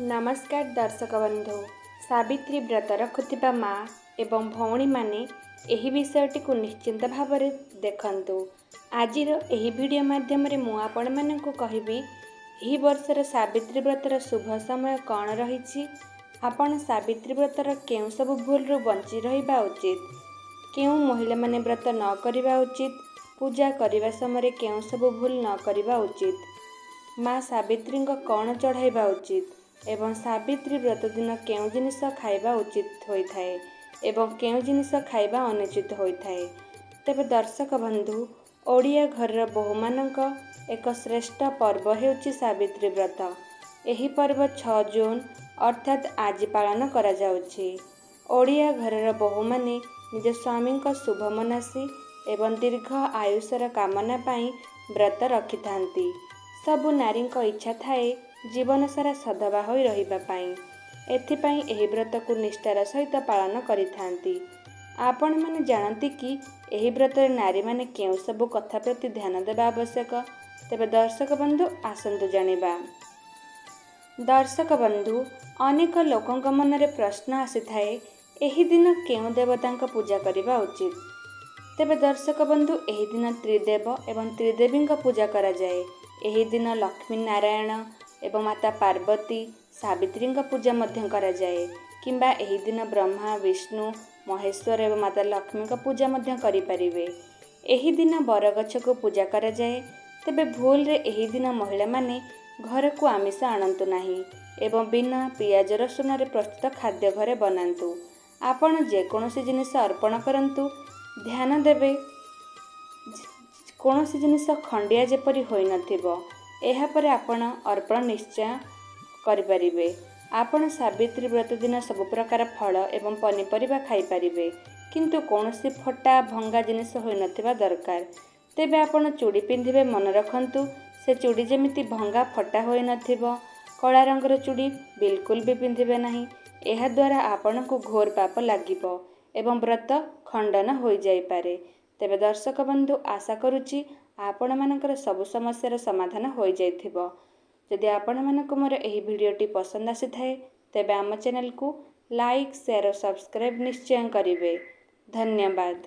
नमस्कार दर्शक बंधु सावित्री व्रत रखुथिबा माँ एवं भौणी माने एही विषयटी को निश्चिंत भावरे देखंतु। आजिर एही वीडियो माध्यम रे मु आपण मानकु कहिबी एही वर्षर सावित्री व्रतर शुभ समय कौन रही। आपण सावित्री व्रतर केउ सब भूल रु बंची रहिबा उचित, केउ महिला माने व्रत न करिबा उचित, पूजा करिबा समय केउ सब भूल न करिबा उचित, माँ सावित्री को कौन चढ़ाइबा उचित एवं सावित्री व्रत दिन केउ जिनिस खाइबा उचित होइथाए एवं केउ जिनिस खाइबा अनुचित होइथाए। तेबे दर्शक बंधु ओडिया घर बहु मानक एक श्रेष्ठ पर्व हेउची सावित्री व्रत। एही पर्व 6 जून अर्थात आज पालन करा जाउछि। ओडिया घर बहु माने निज स्वामी शुभ मनासी एवं दीर्घ आयुषर कामना पाई व्रत रखिथांती। सबु नारी इच्छा थाए जीवन सारा सधवा होई रहिबा पाई, एथिपाई एही व्रत को निष्ठार सहित पालन करिथांती। आपण माने जानती कि एही व्रत नारी माने केउ सबु कथा प्रति ध्यान देबा आवश्यक। तेबे दर्शक बंधु आसंतु जानिबा। दर्शक बंधु अनेक लोकंक मनरे प्रश्न आसिथाए एही दिन केउ देवतांक पूजा करिबा उचित। तेबे दर्शक बंधु एही दिन त्रिदेव एवं त्रिदेवींक पूजा करा जाए। एही दिन लक्ष्मी नारायण एवं माता पार्वती सावित्री पूजा मध्य करा जाए, किंबा एही दिन ब्रह्मा विष्णु महेश्वर एवं माता लक्ष्मी पूजा मध्य करि परिबे। एही दिन बरगछ को पूजा करा जाए। तेबे भूल रे एही दिन महिला माने घर को आमिष आणंतु नाही एवं बिना पियाज रसुन रे प्रस्तुत खाद्य घरे बनांतु। आपण जे कोनोसी जिनिस अर्पण करंतु, ध्यान देबे कोनोसी जिनिस खंडिया जेपरि होई नथिबो। एहा परे आपण अर्पण निश्चय करिपारिबे। आपण सावित्री व्रत दिन सब प्रकार फल एवं पनीपरिबा खाई परिबे, किंतु कोनोसी फटा भंगा जिनिस होई नथिबा दरकार। तेबे आपण चूड़ी पिंधिबे मन रखंतु से चूड़ी जेमिति भंगा फटा होई नथिबो। कला रंगर चूड़ी बिल्कुल भी पिंधिबे नाही। एहा द्वारा आपण को घोर पाप लागिबो एवं व्रत खंडन होई जाई पारे। तेबे दर्शक बंधु आशा करुछि आपण मानकर सबु समस्यार समाधान होई जाइथिबो। जदि आपण मानक मोर एही भिडियोटी पसंद आसिथाए तेबे आम चैनल को लाइक शेयर और सब्सक्राइब निश्चय करिवे। धन्यवाद।